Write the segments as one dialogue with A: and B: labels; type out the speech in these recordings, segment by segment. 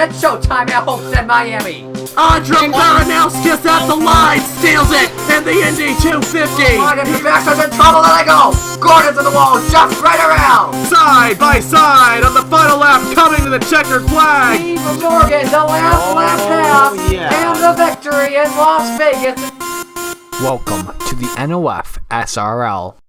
A: It's showtime at Homestead, Miami.
B: Andre Baranowskis at the line, steals it in the Indy 250.
A: Line into Baxter's in trouble, and they go. Gordon's in the wall, jumps right around.
B: Side by side on the final lap, coming to the checkered flag.
A: Steve Morgan, the last lap pass, and the victory in Las Vegas. Welcome to the NOFSRL.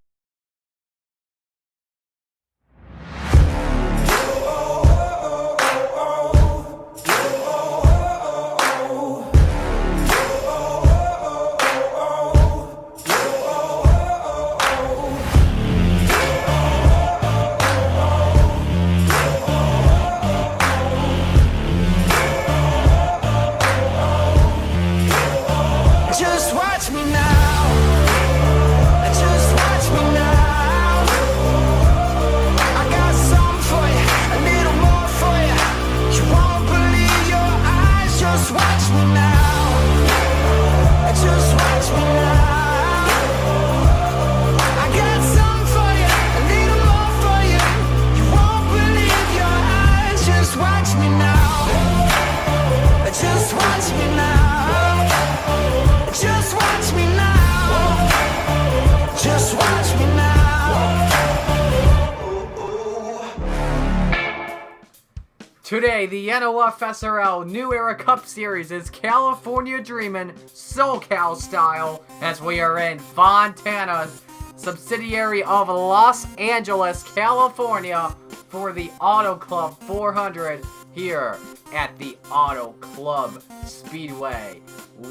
C: Just watch me now. Just watch me now. I got something for you, a little more for you. You won't believe your eyes. Just watch me now. Just watch me now. I got something for you, a little more for you. You won't believe your eyes. Just watch me now. Just watch me now. Just watch me now. Just watch me now.
A: Today, the NOFSRL New Era Cup Series is California Dreamin' SoCal style, as we are in Fontana, subsidiary of Los Angeles, California, for the Auto Club 400 here at the Auto Club Speedway.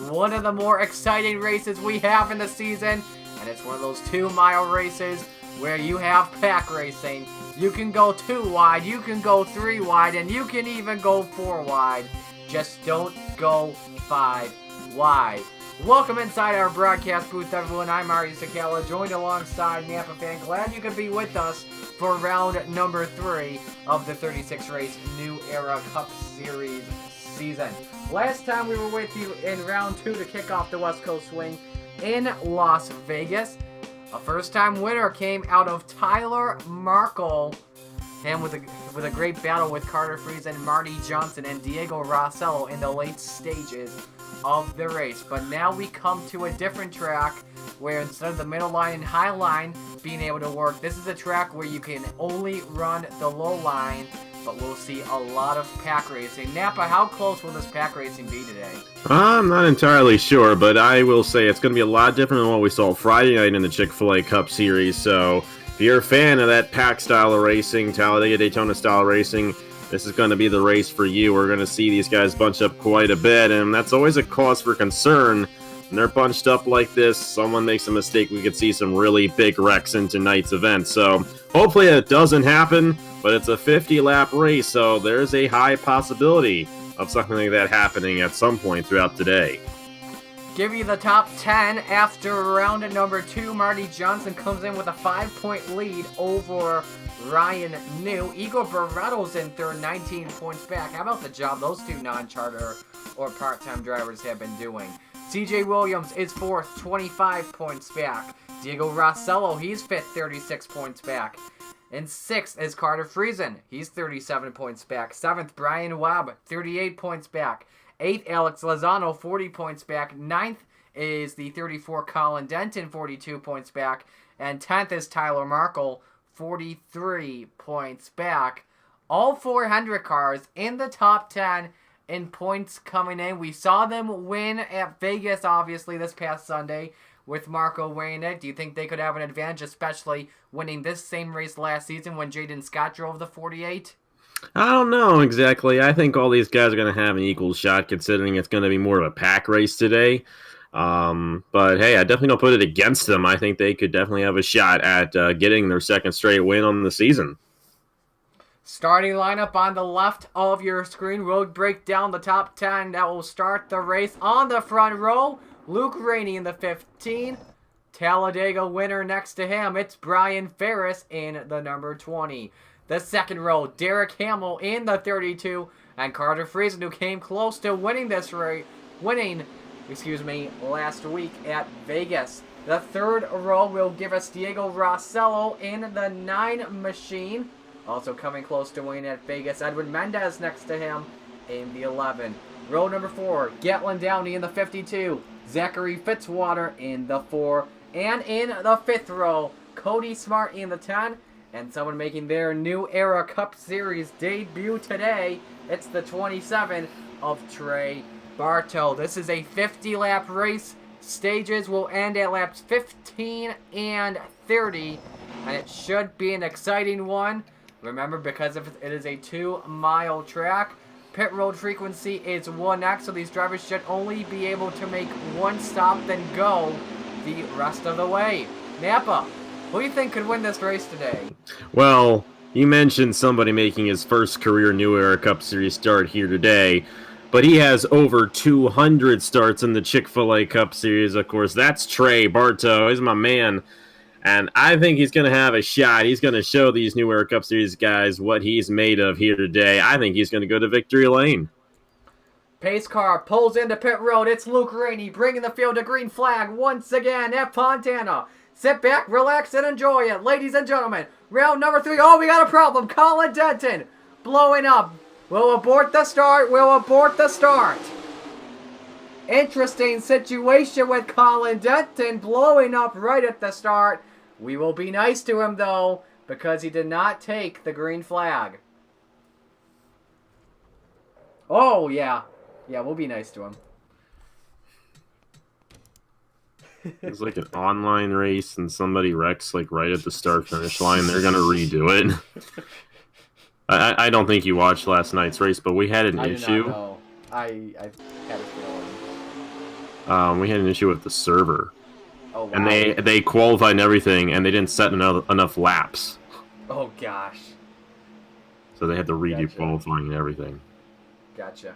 A: One of the more exciting races we have in the season, and it's one of those 2-mile races where you have pack racing. You can go 2 wide, you can go 3 wide, and you can even go 4 wide. Just don't go 5 wide. Welcome inside our broadcast booth, everyone. I'm Mario Sakala, joined alongside Napa Fan. Glad you could be with us for round number 3 of the 36 race New Era Cup Series season. Last time we were with you in round 2 to kick off the West Coast swing in Las Vegas. A first-time winner came out of Tyler Markle, and with a great battle with Carter Friesen, Marty Johnson, and Diego Rossello in the late stages of the race. But now we come to a different track where instead of the middle line and high line being able to work, this is a track where you can only run the low line, but we'll see a lot of pack racing. Napa, how close will this pack racing be today?
B: I'm not entirely sure, but I will say it's going to be a lot different than what we saw Friday night in the Chick-fil-A Cup Series. So if you're a fan of that pack style of racing, Talladega Daytona style racing, this is going to be the race for you. We're going to see these guys bunch up quite a bit, and that's always a cause for concern. When they're bunched up like this, someone makes a mistake, we could see some really big wrecks in tonight's event. So hopefully it doesn't happen, but it's a 50-lap race, so there's a high possibility of something like that happening at some point throughout today.
A: Give you the top 10 after round number 2. Marty Johnson comes in with a 5-point lead over Ryan New. Igor Barretto's in third, 19 points back. How about the job those two non-charter or part-time drivers have been doing? CJ Williams is fourth, 25 points back. Diego Rossello, he's fifth, 36 points back. In sixth is Carter Friesen. He's 37 points back. Seventh, Brian Webb, 38 points back. Eighth, Alex Lozano, 40 points back. Ninth is the 34 Colin Denton, 42 points back. And 10th is Tyler Markle, 43 points back. All 400 cars in the top 10 in points coming in. We saw them win at Vegas, obviously, this past Sunday with Marco winning it. Do you think they could have an advantage, especially winning this same race last season when Jaden Scott drove the 48?
B: I don't know exactly. I think all these guys are going to have an equal shot, considering it's going to be more of a pack race today. But hey, I definitely don't put it against them. I think they could definitely have a shot at getting their second straight win on the season.
A: Starting lineup on the left of your screen. We'll break down the top 10 that will start the race. On the front row, Luke Rainey in the 15. Talladega winner next to him. It's Brian Ferris in the number 20. The second row, Derek Hamill in the 32. And Carter Friesen, who came close to winning this race, last week at Vegas. The third row will give us Diego Rossello in the 9 machine. Also coming close to winning at Vegas, Edwin Mendez next to him in the 11. Row number 4, Gatlin Downey in the 52. Zachary Fitzwater in the 4. And in the 5th row, Cody Smart in the 10. And someone making their New Era Cup Series debut today. It's the 27 of Trey Bartow. This is a 50-lap race. Stages will end at laps 15 and 30. And it should be an exciting one. Remember, because it is a 2-mile track, pit road frequency is 1x, so these drivers should only be able to make one stop, then go the rest of the way. Napa, who do you think could win this race today?
B: Well, you mentioned somebody making his first career New Era Cup Series start here today, but he has over 200 starts in the Chick-fil-A Cup Series, of course. That's Trey Bartow. He's my man. And I think he's going to have a shot. He's going to show these New Era Cup Series guys what he's made of here today. I think he's going to go to victory lane.
A: Pace car pulls into pit road. It's Luke Rainey bringing the field to green flag once again at Fontana. Sit back, relax, and enjoy it. Ladies and gentlemen, round number 3. Oh, we got a problem. Colin Denton blowing up. We'll abort the start. We'll abort the start. Interesting situation with Colin Denton blowing up right at the start. We will be nice to him, though, because he did not take the green flag. Oh, yeah. Yeah, we'll be nice to him.
B: It's like an online race and somebody wrecks like right at the start-finish line. They're going to redo it. I don't think you watched last night's race, but we had an issue.
A: No, I had a feeling.
B: We had an issue with the server.
A: Oh, wow.
B: And they qualified and everything, and they didn't set enough laps.
A: Oh, gosh.
B: So they had to redo qualifying and everything.
A: Gotcha.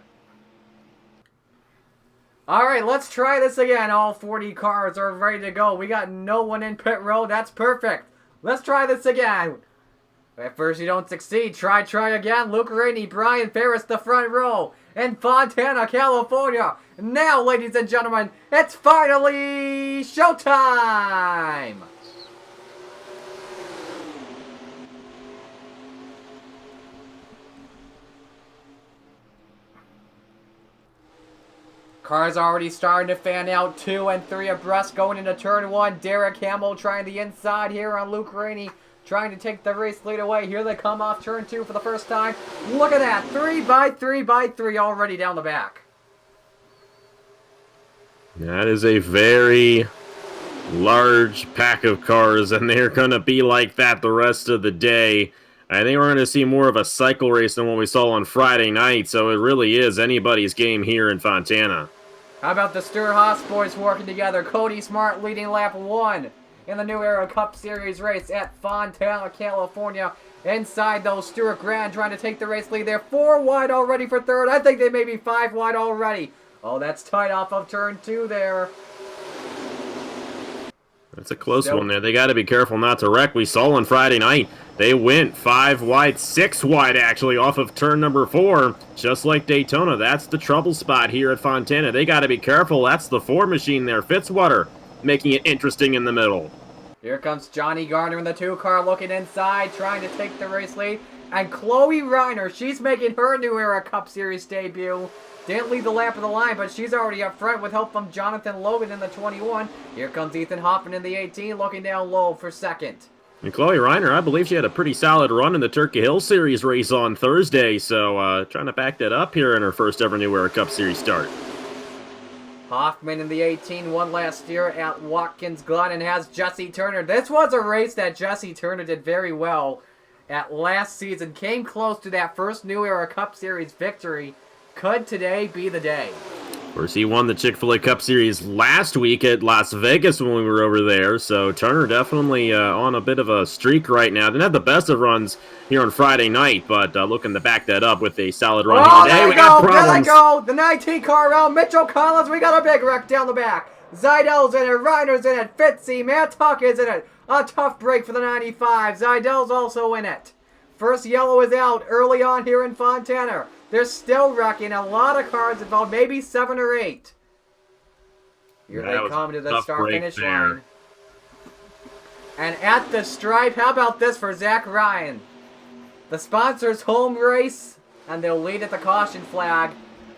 A: Alright, let's try this again. All 40 cars are ready to go. We got no one in pit road. That's perfect. Let's try this again. At first you don't succeed. Try again. Luke Rainey, Brian Ferris, the front row. In Fontana, California. Now, ladies and gentlemen, it's finally showtime! Cars already starting to fan out. 2 and 3 abreast going into turn 1. Derek Hamill trying the inside here on Luke Rainey, trying to take the race lead away. Here they come off turn 2 for the first time. Look at that. 3 by 3 by 3 already down the back.
B: That is a very large pack of cars, and they're going to be like that the rest of the day. I think we're going to see more of a cycle race than what we saw on Friday night, so it really is anybody's game here in Fontana.
A: How about the Stewart-Haas boys working together? Cody Smart leading lap 1 in the New Era Cup Series race at Fontana, California. Inside, though, Stuart Grand trying to take the race lead. They're 4 wide already for third. I think they may be 5 wide already. Oh, that's tight off of turn 2 there.
B: That's a close one there. They got to be careful not to wreck. We saw on Friday night, they went 5 wide, 6 wide actually off of turn number 4. Just like Daytona, that's the trouble spot here at Fontana. They got to be careful. That's the 4 machine there. Fitzwater making it interesting in the middle.
A: Here comes Johnny Garner in the 2 car looking inside, trying to take the race lead. And Chloe Reiner, she's making her New Era Cup Series debut. Didn't lead the lap of the line, but she's already up front with help from Jonathan Logan in the 21. Here comes Ethan Hoffman in the 18, looking down low for second.
B: And Chloe Reiner, I believe she had a pretty solid run in the Turkey Hill Series race on Thursday, so trying to back that up here in her first ever New Era Cup Series start.
A: Hoffman in the 18 won last year at Watkins Glen and has Jesse Turner. This was a race that Jesse Turner did very well at last season. Came close to that first New Era Cup Series victory. Could today be the day?
B: Of course, he won the Chick-fil-A Cup Series last week at Las Vegas when we were over there, so Turner definitely on a bit of a streak right now. Didn't have the best of runs here on Friday night, but looking to back that up with a solid run here today.
A: We got problems. There they go! The 19 car around Mitchell Collins. We got a big wreck down the back. Zeidel's in it, Reiner's in it, Fitzy, Matt Tuck is in it. A tough break for the 95. Zeidel's also in it. First yellow is out early on here in Fontana. They're still wrecking. A lot of cars involved, maybe 7 or 8. Here they come to the start-finish line. And at the stripe, how about this for Zach Ryan? The sponsor's home race and they'll lead at the caution flag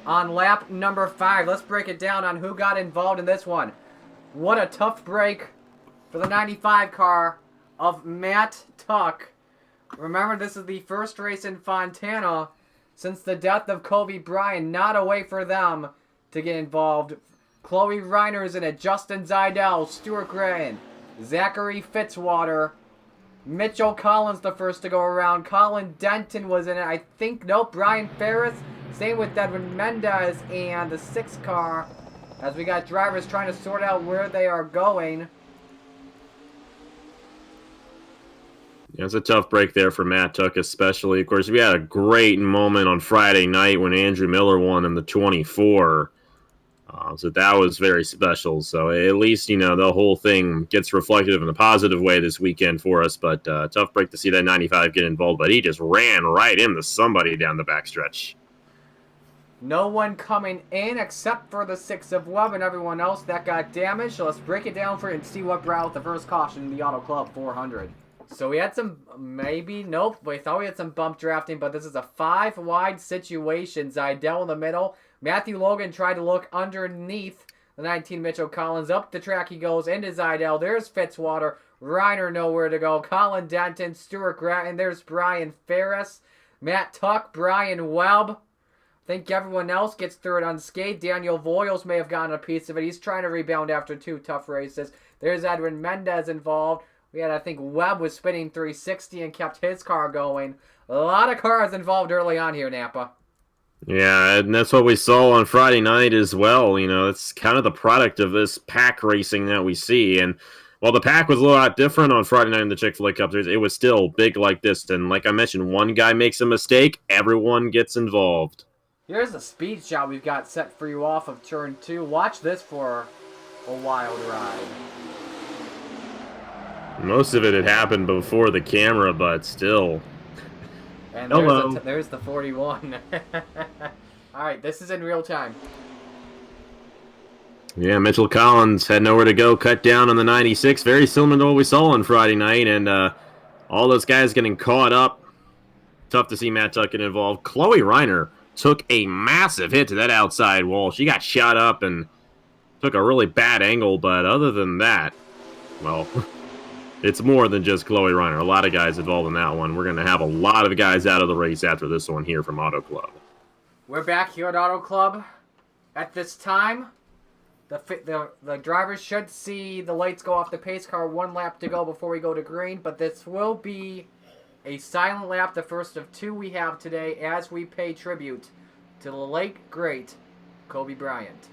A: on lap number 5. Let's break it down on who got involved in this one. What a tough break for the 95 car of Matt Tuck. Remember, this is the first race in Fontana since the death of Kobe Bryant. Not a way for them to get involved. Chloe Reiner is in it. Justin Zidell, Stuart Gratton, Zachary Fitzwater, Mitchell Collins the first to go around. Colin Denton was in it. I think, nope, Brian Ferris. Same with Edwin Mendez and the 6th car. As we got drivers trying to sort out where they are going.
B: Yeah, it's a tough break there for Matt Tuck, especially. Of course, we had a great moment on Friday night when Andrew Miller won in the 24. So that was very special. So at least, you know, the whole thing gets reflected in a positive way this weekend for us. But tough break to see that 95 get involved. But he just ran right into somebody down the backstretch.
A: No one coming in except for the 6 of Webb and everyone else that got damaged. So let's break it down for you and see what brought out the first caution in the Auto Club 400. So we had some, nope, we thought we had some bump drafting, but this is a 5-wide situation. Zidell in the middle. Matthew Logan tried to look underneath the 19 Mitchell Collins. Up the track he goes into Zidell. There's Fitzwater. Reiner nowhere to go. Colin Denton, Stuart Gratton. There's Brian Ferris. Matt Tuck, Brian Webb. I think everyone else gets through it unscathed. Daniel Voiles may have gotten a piece of it. He's trying to rebound after 2 tough races. There's Edwin Mendez involved. We had, I think, Webb was spinning 360 and kept his car going. A lot of cars involved early on here, Napa.
B: Yeah, and that's what we saw on Friday night as well. You know, it's kind of the product of this pack racing that we see. And while the pack was a lot different on Friday night in the Chick-fil-A Cup Series, it was still big like this. And like I mentioned, one guy makes a mistake, everyone gets involved.
A: Here's a speed shot we've got set for you off of turn 2. Watch this for a wild ride.
B: Most of it had happened before the camera, but still.
A: And
B: Hello.
A: There's the 41. Alright, this is in real time.
B: Yeah, Mitchell Collins had nowhere to go, cut down on the 96. Very similar to what we saw on Friday night, and all those guys getting caught up. Tough to see Matt Tuck get involved. Chloe Reiner took a massive hit to that outside wall. She got shot up and took a really bad angle, but other than that, well... It's more than just Chloe Reiner. A lot of guys involved in that one. We're going to have a lot of guys out of the race after this one here from Auto Club.
A: We're back here at Auto Club. At this time, the drivers should see the lights go off the pace car 1 lap to go before we go to green. But this will be a silent lap, the first of 2 we have today, as we pay tribute to the late, great Kobe Bryant.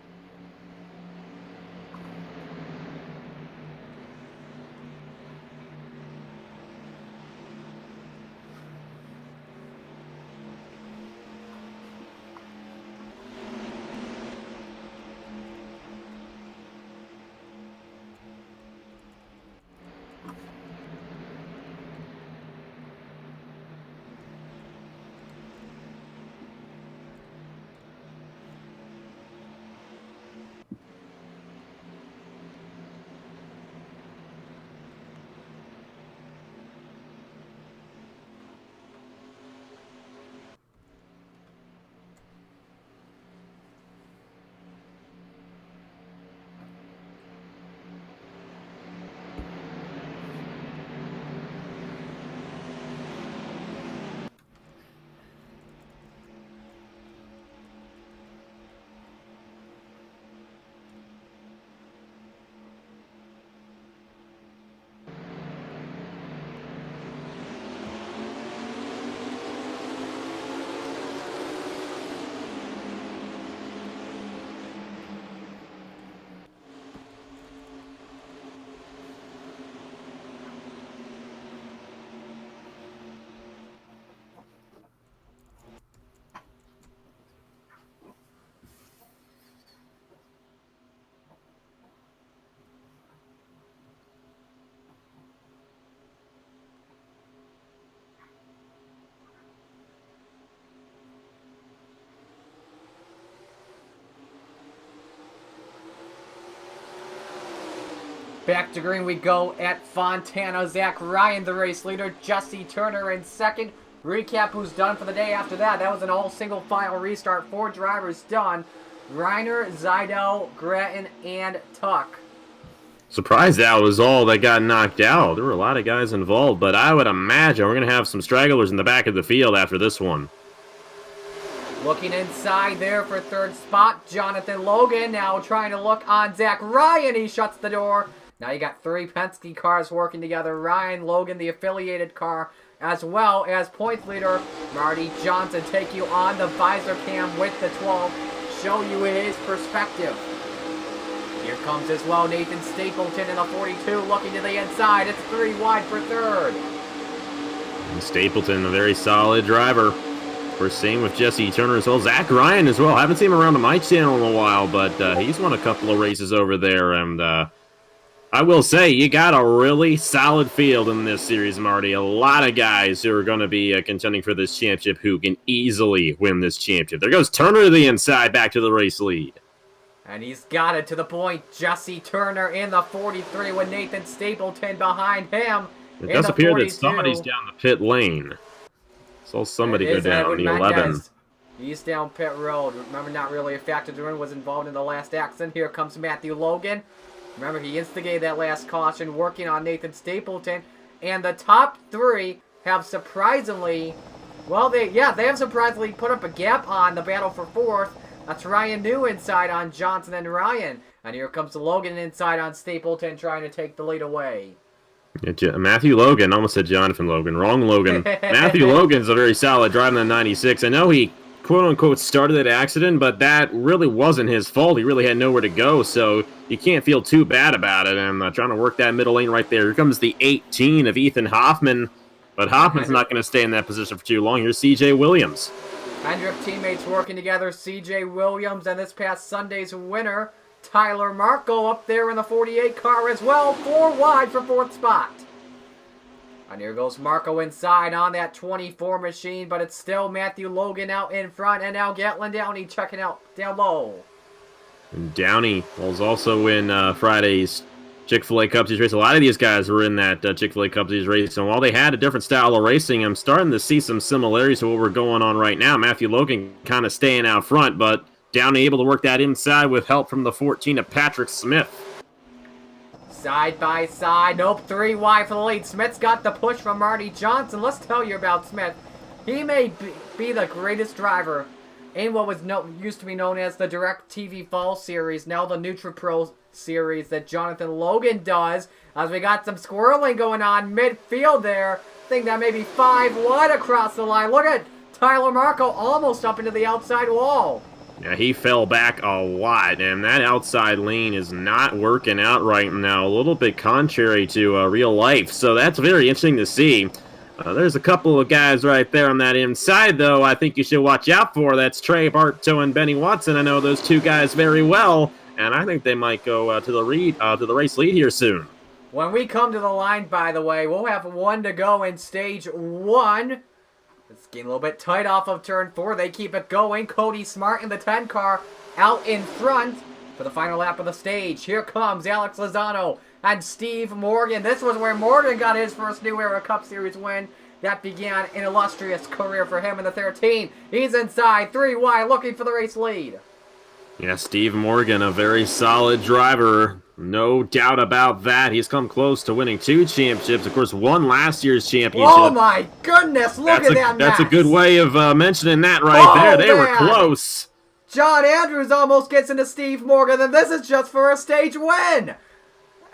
A: Back to green we go at Fontana. Zach Ryan, the race leader. Jesse Turner in second. Recap who's done for the day after that. That was an all single file restart. 4 drivers done. Reiner, Zydo, Gretton, and Tuck.
B: Surprised that was all that got knocked out. There were a lot of guys involved, but I would imagine we're going to have some stragglers in the back of the field after this one.
A: Looking inside there for 3rd spot, Jonathan Logan now trying to look on Zach Ryan. He shuts the door. Now you got 3 Penske cars working together. Ryan, Logan, the affiliated car, as well as points leader Marty Johnson take you on the visor cam with the 12. Show you his perspective. Here comes as well Nathan Stapleton in the 42 looking to the inside. It's 3 wide for 3rd.
B: And Stapleton, a very solid driver. We're seeing with Jesse Turner as well. Zach Ryan as well. Haven't seen him around the my channel in a while, but he's won a couple of races over there. And I will say, you got a really solid field in this series, Marty. A lot of guys who are going to be contending for this championship who can easily win this championship. There goes Turner to the inside, back to the race lead.
A: And he's got it to the point. Jesse Turner in the 43 with Nathan Stapleton behind him.
B: It does appear that somebody's down the pit lane. Saw somebody go down the 11.
A: He's down pit road. Remember, not really a factor. Turner was involved in the last accident. Here comes Matthew Logan. Remember, he instigated that last caution, working on Nathan Stapleton. And the top 3 have surprisingly, well, they have surprisingly put up a gap on the battle for 4th. That's Ryan New inside on Johnson and Ryan. And here comes Logan inside on Stapleton trying to take the lead away.
B: Yeah, Matthew Logan, almost said Jonathan Logan. Wrong Logan. Matthew Logan's a very solid driver in the 96. I know he, quote-unquote, started that accident, but that really wasn't his fault. He really had nowhere to go, so you can't feel too bad about it. And trying to work that middle lane right there. Here comes the 18 of Ethan Hoffman, but Hoffman's not going to stay in that position for too long. Here's C.J. Williams.
A: Hendrick teammates working together. C.J. Williams and this past Sunday's winner, Tyler Marco, up there in the 48 car as well. 4 wide for 4th spot. And here goes Marco inside on that 24 machine, but it's still Matthew Logan out in front. And now Gatlin Downey checking out down low.
B: And Downey was also in Friday's Chick-fil-A Cup Series race. A lot of these guys were in that Chick-fil-A Cup Series race. And while they had a different style of racing, I'm starting to see some similarities to what we're going on right now. Matthew Logan kind of staying out front, but Downey able to work that inside with help from the 14 of Patrick Smith.
A: Side by side. Nope, 3 wide for the lead. Smith's got the push from Marty Johnson. Let's tell you about Smith. He may be the greatest driver in what was used to be known as the Direct TV Fall Series, now the NutriPro Series that Jonathan Logan does. As we got some squirreling going on midfield there. I think that may be 5 wide across the line. Look at Tyler Marco almost up into the outside wall.
B: Yeah, he fell back a lot, and that outside lane is not working out right now. A little bit contrary to real life, so that's very interesting to see. There's a couple of guys right there on that inside, though, I think you should watch out for. That's Trey Bartow and Benny Watson. I know those 2 guys very well, and I think they might go to the race lead here soon.
A: When we come to the line, by the way, we'll have 1 to go in stage 1. It's getting a little bit tight off of turn 4. They keep it going. Cody Smart in the 10 car out in front for the final lap of the stage. Here comes Alex Lozano and Steve Morgan. This was where Morgan got his first New Era Cup Series win. That began an illustrious career for him in the 13. He's inside, 3 wide, looking for the race lead.
B: Yeah, Steve Morgan, a very solid driver. No doubt about that. He's come close to winning 2 championships. Of course, won last year's championship.
A: Oh my goodness, look at that mess.
B: That's a good way of mentioning that right there. They were close.
A: John Andrews almost gets into Steve Morgan, and this is just for a stage win.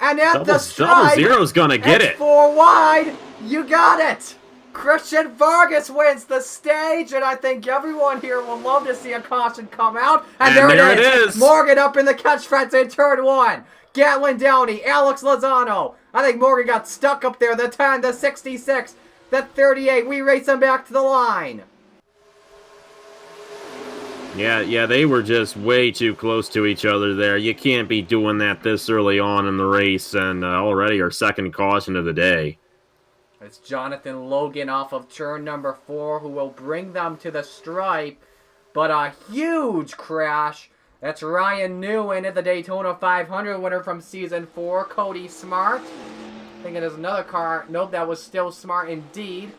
A: And at the stripe,
B: Double Zero's gonna get it.
A: 4 wide, you got it. Christian Vargas wins the stage, and I think everyone here will love to see a caution come out. And there it is. Morgan up in the catch fence in turn 1. Gatlin Downey, Alex Lozano. I think Morgan got stuck up there. The 10, the 66, the 38. We race them back to the line.
B: Yeah, they were just way too close to each other there. You can't be doing that this early on in the race, and already our second caution of the day.
A: It's Jonathan Logan off of turn number 4 who will bring them to the stripe. But a huge crash. That's Ryan Newen at the Daytona 500 winner from Season 4, Cody Smart. I think it is another car. Nope, that was still Smart indeed.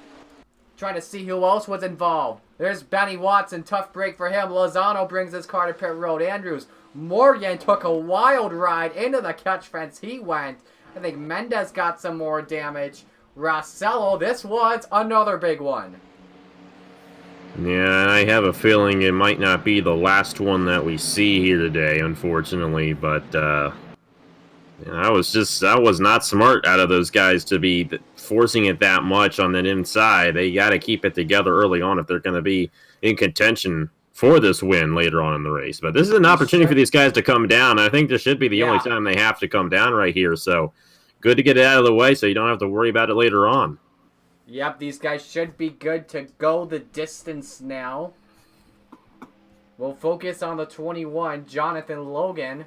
A: Trying to see who else was involved. There's Benny Watson. Tough break for him. Lozano brings his car to pit road. Andrews. Morgan took a wild ride into the catch fence. He went. I think Mendez got some more damage. Rossello. This was another big one.
B: Yeah, I have a feeling it might not be the last one that we see here today, unfortunately, but I was not smart out of those guys to be forcing it that much on that inside. They got to keep it together early on if they're going to be in contention for this win later on in the race. But this is an opportunity for these guys to come down. I think this should be the only time they have to come down right here, so good to get it out of the way so you don't have to worry about it later on.
A: Yep, these guys should be good to go the distance now. We'll focus on the 21, Jonathan Logan.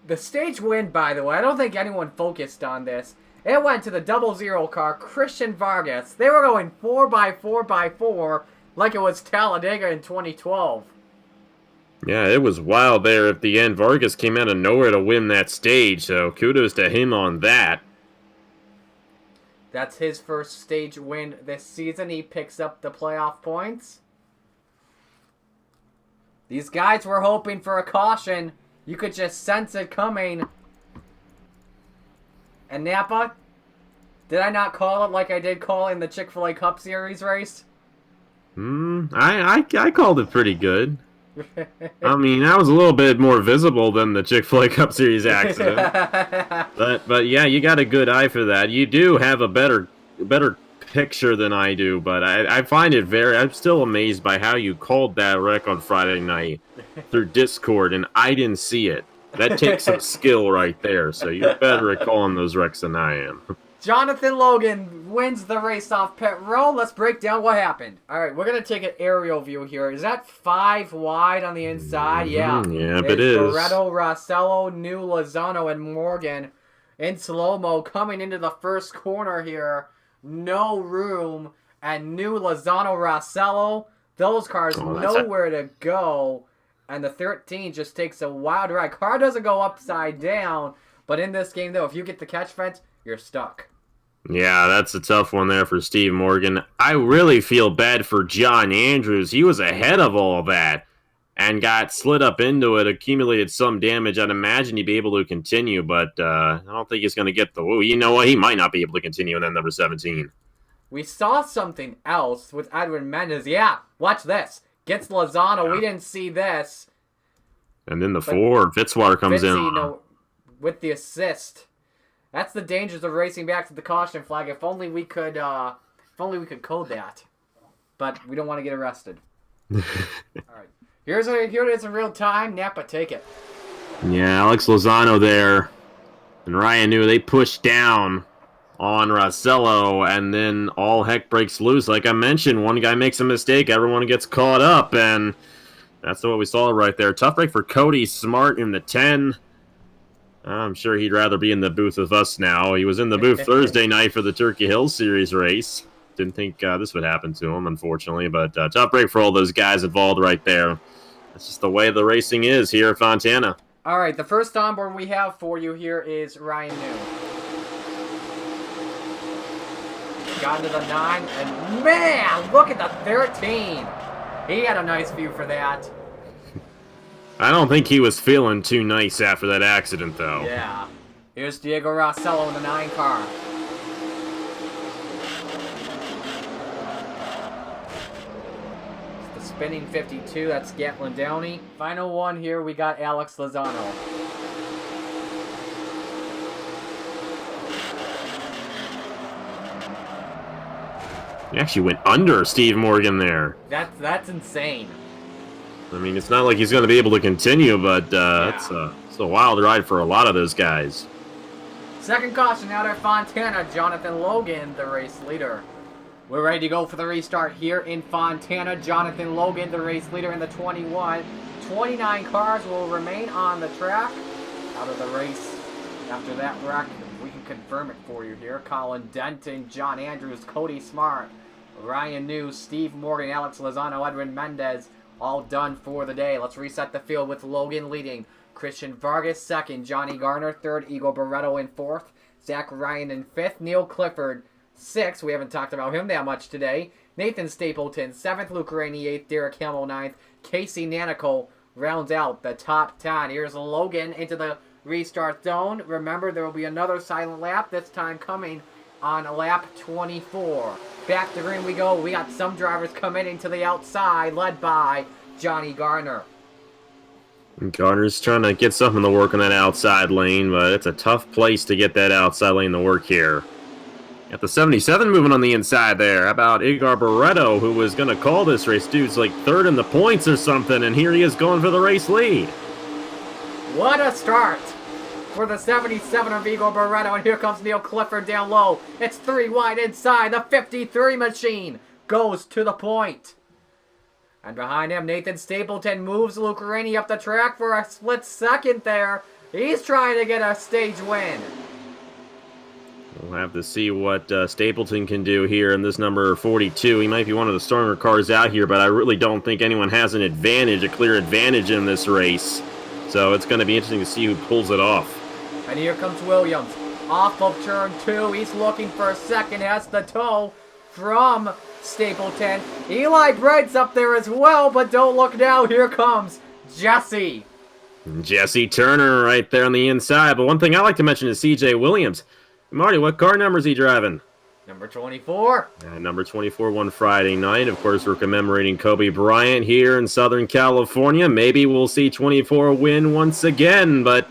A: The stage win, by the way, I don't think anyone focused on this. It went to the 00 car, Christian Vargas. They were going 4x4x4 like it was Talladega in 2012.
B: Yeah, it was wild there at the end. Vargas came out of nowhere to win that stage, so kudos to him on that.
A: That's his first stage win this season. He picks up the playoff points. These guys were hoping for a caution. You could just sense it coming. And Napa, did I not call it like I did calling the Chick-fil-A Cup Series race?
B: I called it pretty good. I mean, that was a little bit more visible than the Chick-fil-A Cup Series accident. but yeah, you got a good eye for that. You do have a better picture than I do, but I find it I'm still amazed by how you called that wreck on Friday night through Discord, and I didn't see it. That takes some skill right there, so you're better at calling those wrecks than I am.
A: Jonathan Logan wins the race off pit road. Let's break down what happened. All right, we're going to take an aerial view here. Is that 5 wide on the inside? Yeah.
B: Yeah, it is.
A: Barretto, Rossello, New, Lozano, and Morgan in slow-mo coming into the first corner here. No room. And New, Lozano, Rossello, those cars nowhere to go. And the 13 just takes a wild ride. Car doesn't go upside down. But in this game, though, if you get the catch fence, you're stuck.
B: Yeah, that's a tough one there for Steve Morgan. I really feel bad for John Andrews. He was ahead of all that and got slid up into it, accumulated some damage. I'd imagine he'd be able to continue, but I don't think he's going to get the woo. You know what? He might not be able to continue in that number 17.
A: We saw something else with Edwin Mendez. Yeah, watch this. Gets Lozano. Yeah. We didn't see this.
B: And then the 4, Fitzwater comes in.
A: With the assist. That's the dangers of racing back to the caution flag. If only we could code that. But we don't want to get arrested. All right. Here it is in real time. Napa, take it.
B: Yeah, Alex Lozano there. And Ryan New, they push down on Rossello, and then all heck breaks loose. Like I mentioned, one guy makes a mistake, everyone gets caught up, and that's what we saw right there. Tough break for Cody Smart in the 10. I'm sure he'd rather be in the booth with us now. He was in the booth Thursday night for the Turkey Hill Series race. Didn't think this would happen to him, unfortunately, but tough break for all those guys involved right there. That's just the way the racing is here at Fontana.
A: All right, the first onboard we have for you here is Ryan New. Got into the 9, and man, look at the 13. He had a nice view for that.
B: I don't think he was feeling too nice after that accident, though.
A: Yeah. Here's Diego Rossello in the 9 car. It's the spinning 52. That's Gatlin Downey. Final one here, we got Alex Lozano.
B: He actually went under Steve Morgan there.
A: That's insane.
B: I mean, it's not like he's going to be able to continue, but it's a wild ride for a lot of those guys.
A: Second caution out at Fontana. Jonathan Logan, the race leader. We're ready to go for the restart here in Fontana. Jonathan Logan, the race leader in the 21. 29 cars will remain on the track. Out of the race after that wreck, we can confirm it for you here. Colin Denton, John Andrews, Cody Smart, Ryan New, Steve Morgan, Alex Lozano, Edwin Mendez. All done for the day. Let's reset the field with Logan leading. Christian Vargas second. Johnny Garner third. Igor Barretto in fourth. Zach Ryan in fifth. Neil Clifford 6th. We haven't talked about him that much today. Nathan Stapleton, 7th. Luke Rainey, 8th. Derek Hamill, 9th. Casey Nanico rounds out the top 10. Here's Logan into the restart zone. Remember, there will be another silent lap, this time coming on lap 24. Back to green we go. We got some drivers coming into the outside, led by Johnny Garner.
B: Garner's trying to get something to work on that outside lane, but it's a tough place to get that outside lane to work here. Got the 77 moving on the inside there. How about Igor Barreto, who was going to call this race? Dude's like 3rd in the points or something, and here he is going for the race lead.
A: What a start for the 77 of Igor Barreto, and here comes Neil Clifford down low. It's 3 wide inside. The 53 machine goes to the point. And behind him, Nathan Stapleton moves Luke Rainey up the track for a split second there. He's trying to get a stage win.
B: We'll have to see what Stapleton can do here in this number 42. He might be one of the stronger cars out here, but I really don't think anyone has an advantage, a clear advantage in this race. So it's going to be interesting to see who pulls it off.
A: And here comes Williams. Off of turn 2. He's looking for a second. Has the tow from Stapleton. Eli Brett's up there as well, but don't look now. Here comes Jesse.
B: Jesse Turner right there on the inside. But one thing I like to mention is CJ Williams. Marty, what car number is he driving?
A: Number 24.
B: Number 24 won Friday night. Of course, we're commemorating Kobe Bryant here in Southern California. Maybe we'll see 24 win once again, but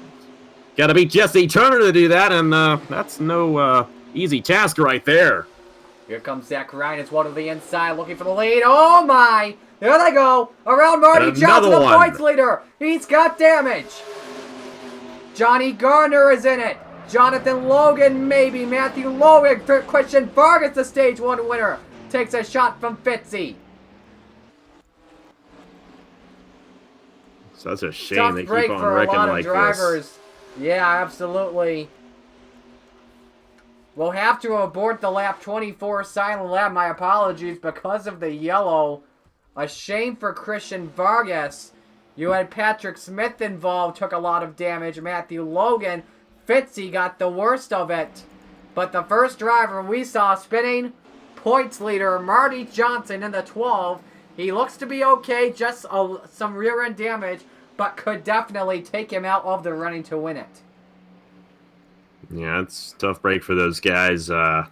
B: got to beat Jesse Turner to do that, and that's no easy task right there.
A: Here comes Zach Ryan as well to the inside, looking for the lead. Oh my! There they go! Around Marty Johnson, the points leader. He's got damage. Johnny Garner is in it. Jonathan Logan, maybe. Matthew Lowick. Christian Vargas, the stage 1 winner. Takes a shot from Fitzy.
B: Such a shame
A: Tough
B: they keep
A: break
B: on
A: for a
B: wrecking
A: lot of
B: like
A: drivers.
B: this.
A: Yeah, absolutely. We'll have to abort the lap 24 silent lap. My apologies because of the yellow. A shame for Christian Vargas. You had Patrick Smith involved, took a lot of damage. Matthew Logan. Fitzy got the worst of it. But the first driver we saw spinning, points leader Marty Johnson in the 12. He looks to be okay, just some rear end damage, but could definitely take him out of the running to win it.
B: Yeah, it's a tough break for those guys. I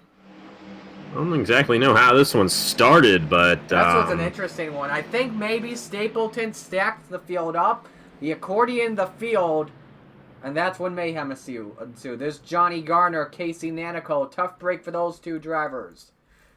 B: don't exactly know how this one started, but
A: That's what's an interesting one. I think maybe Stapleton stacked the field up, the accordion the field, and that's when mayhem ensued. There's Johnny Garner, Casey Nanico. Tough break for those two drivers.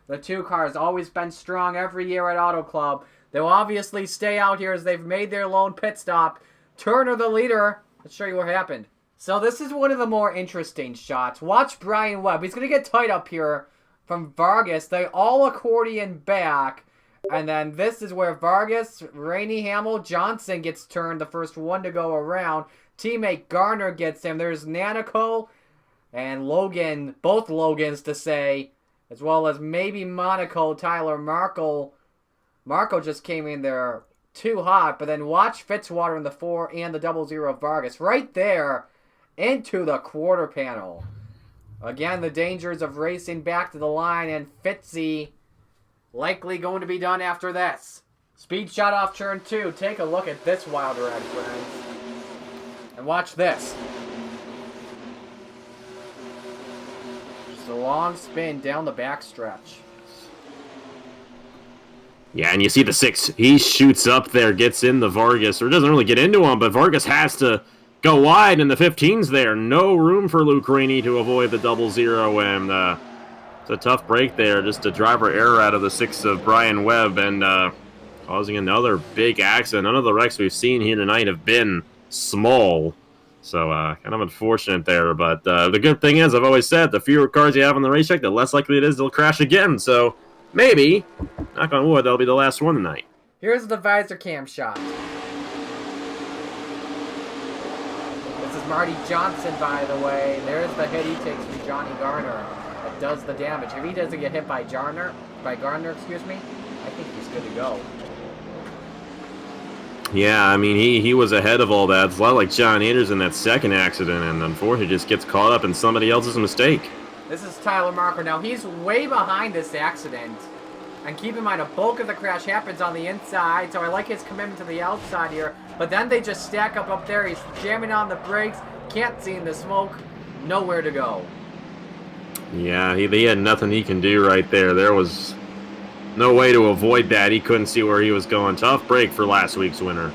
A: The two cars always been strong every year at Auto Club. They'll obviously stay out here as they've made their lone pit stop. Turner the leader. Let's show you what happened. So this is one of the more interesting shots. Watch Brian Webb. He's going to get tight up here from Vargas. They all accordion back. And then this is where Vargas, Rainey, Hamill, Johnson gets turned. The first one to go around. Teammate Garner gets him. There's Nanico and Logan, both Logans to say, as well as maybe Monaco, Tyler Markle. Markle just came in there too hot, but then watch Fitzwater in the 4 and the 00 Vargas right there into the quarter panel. Again, the dangers of racing back to the line, and Fitzy likely going to be done after this. Speed shot off turn 2. Take a look at this wild ride, friends. And watch this. Just a long spin down the backstretch.
B: Yeah, and you see the 6. He shoots up there, gets in the Vargas, or doesn't really get into him, but Vargas has to go wide, and the 15's there. No room for Luke Rainey to avoid the 00, and it's a tough break there. Just a driver error out of the 6 of Brian Webb, and causing another big accident. None of the wrecks we've seen here tonight have been small, so kind of unfortunate there. But the good thing is, I've always said, the fewer cars you have on the racetrack, the less likely it is they'll crash again. So maybe, knock on wood, that'll be the last one tonight.
A: Here's the visor cam shot. This is Marty Johnson, by the way. There's the hit he takes from Johnny Garner. That does the damage. If he doesn't get hit by Garner, I think he's good to go.
B: Yeah, I mean, he was ahead of all that. It's a lot like John Anders in that second accident, and unfortunately just gets caught up in somebody else's mistake.
A: This is Tyler Marker. Now, he's way behind this accident. And keep in mind, a bulk of the crash happens on the inside, so I like his commitment to the outside here. But then they just stack up there. He's jamming on the brakes. Can't see in the smoke. Nowhere to go.
B: Yeah, he had nothing he can do right there. There was no way to avoid that. He couldn't see where he was going. Tough break for last week's winner.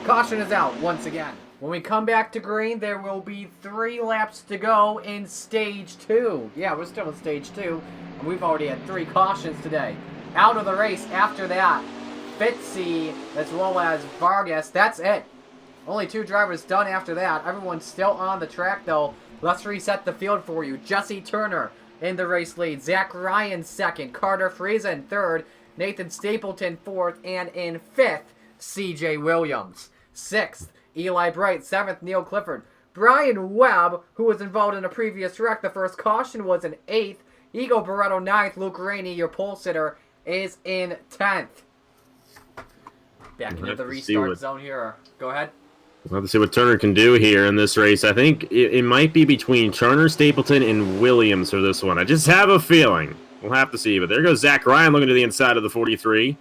A: Caution is out once again. When we come back to green, there will be 3 laps to go in Stage 2. Yeah, we're still in Stage 2, and we've already had 3 cautions today. Out of the race after that, Fitzy as well as Vargas. That's it. Only 2 drivers done after that. Everyone's still on the track, though. Let's reset the field for you. Jesse Turner in the race lead. Zach Ryan second. Carter Friesen third. Nathan Stapleton fourth. And in fifth, CJ Williams. Sixth, Eli Bright. Seventh, Neil Clifford. Brian Webb, who was involved in a previous wreck, the first caution was in 8th. Ego Barretto 9th. Luke Rainey, your pole sitter, is in 10th. Back into the restart zone here. Go ahead.
B: We'll have to see what Turner can do here in this race. I think it might be between Turner, Stapleton, and Williams for this one. I just have a feeling. We'll have to see. But there goes Zach Ryan looking to the inside of the 43.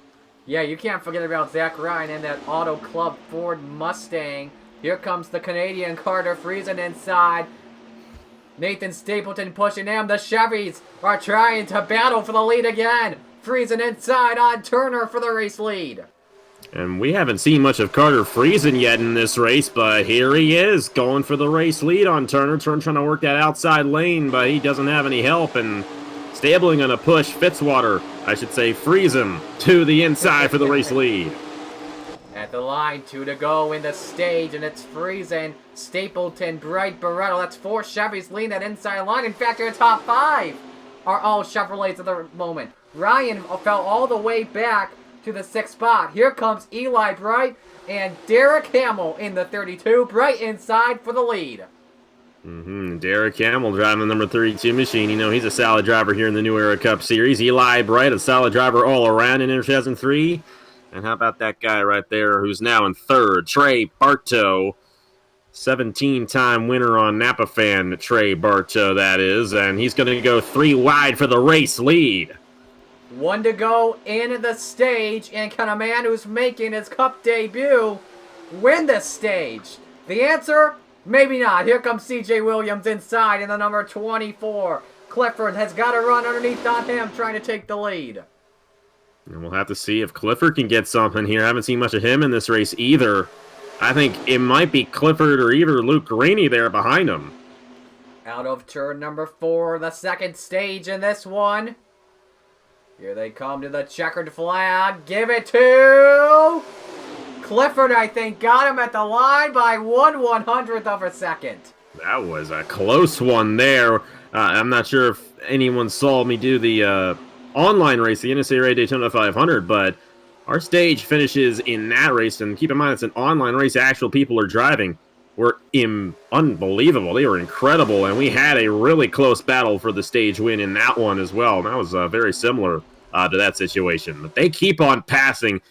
A: Yeah, you can't forget about Zach Ryan and that Auto Club Ford Mustang. Here comes the Canadian Carter Friesen inside. Nathan Stapleton pushing him. The Chevys are trying to battle for the lead again. Friesen inside on Turner for the race lead.
B: And we haven't seen much of Carter Friesen yet in this race, but here he is going for the race lead on Turner. Turner trying to work that outside lane, but he doesn't have any help. And Stabling going to push Friesen to the inside for the race lead.
A: At the line, 2 to go in the stage, and it's Friesen, Stapleton, Bright, Barretto. That's 4 Chevys leading that inside line. In fact, your top 5 are all Chevrolets at the moment. Ryan fell all the way back to the 6th spot. Here comes Eli Bright and Derek Hamill in the 32. Bright inside for the lead.
B: Derek Hamill driving the number 32 machine. You know, he's a solid driver here in the New Era Cup Series. Eli Bright, a solid driver all around in 2003. And how about that guy right there who's now in 3rd, Trey Bartow. 17-time winner on Napa Fan, Trey Bartow, that is. And he's going to go 3 wide for the race lead.
A: 1 to go in the stage, and can a man who's making his Cup debut win this stage? The answer, maybe not. Here comes CJ Williams inside in the number 24. Clifford has got to run underneath on him, trying to take the lead.
B: And we'll have to see if Clifford can get something here. I haven't seen much of him in this race either. I think it might be Clifford or either Luke Rainey there behind him.
A: Out of turn number 4, the second stage in this one. Here they come to the checkered flag. Give it to Clifford, I think. Got him at the line by 1/100th of a second.
B: That was a close one there. I'm not sure if anyone saw me do the online race, the NSA Daytona 500, but our stage finishes in that race. And keep in mind, it's an online race. Actual people are driving. Were unbelievable. They were incredible, and we had a really close battle for the stage win in that one as well. And that was very similar to that situation. But they keep on passing.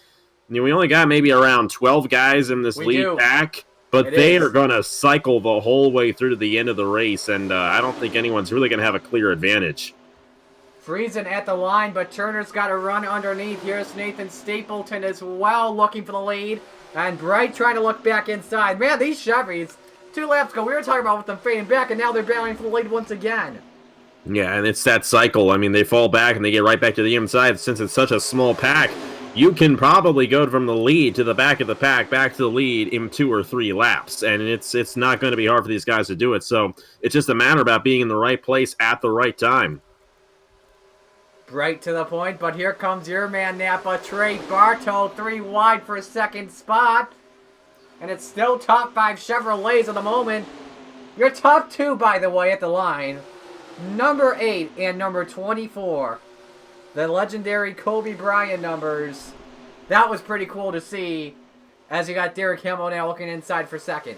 B: You know, we only got maybe around 12 guys in this lead pack, but they are going to cycle the whole way through to the end of the race, and I don't think anyone's really going to have a clear advantage.
A: Friesen at the line, but Turner's got to run underneath. Here's Nathan Stapleton as well, looking for the lead. And Bright trying to look back inside. Man, these Chevys, 2 laps ago, we were talking about with them fading back, and now they're battling for the lead once again.
B: Yeah, and it's that cycle. I mean, they fall back and they get right back to the inside. Since it's such a small pack, you can probably go from the lead to the back of the pack, back to the lead in 2 or 3 laps. And it's not going to be hard for these guys to do it. So it's just a matter about being in the right place at the right time.
A: Bright to the point, but here comes your man, Napa, Trey Bartow, 3 wide for a 2nd spot. And it's still top 5 Chevrolets at the moment. Your top 2, by the way, at the line. Number 8 and number 24. The legendary Kobe Bryant numbers. That was pretty cool to see, as you got Derek Hamill now looking inside for 2nd.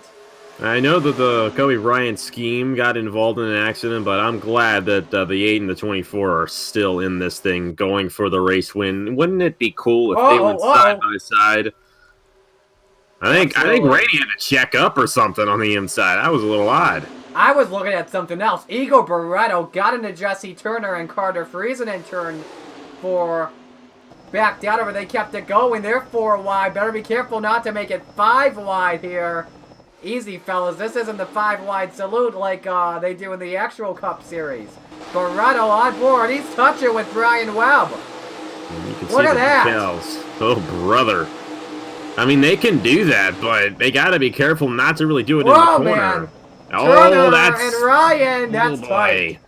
B: I know that the Kobe Bryant scheme got involved in an accident, but I'm glad that the 8 and the 24 are still in this thing, going for the race win. Wouldn't it be cool if they went side by side? I think Rainey had to check up or something on the inside. That was a little odd.
A: I was looking at something else. Igor Barretto got into Jesse Turner and Carter Friesen in turn 4. Backed out over, they kept it going. They're 4 wide. Better be careful not to make it 5 wide here. Easy, fellas. This isn't the 5 wide salute like they do in the actual Cup Series. Barretto on board. He's touching with Brian Webb. Look at that.
B: Decals. Oh, brother. I mean, they can do that, but they got to be careful not to really do it in the corner.
A: Man.
B: Oh,
A: Turner
B: that's...
A: and Ryan. That's tight.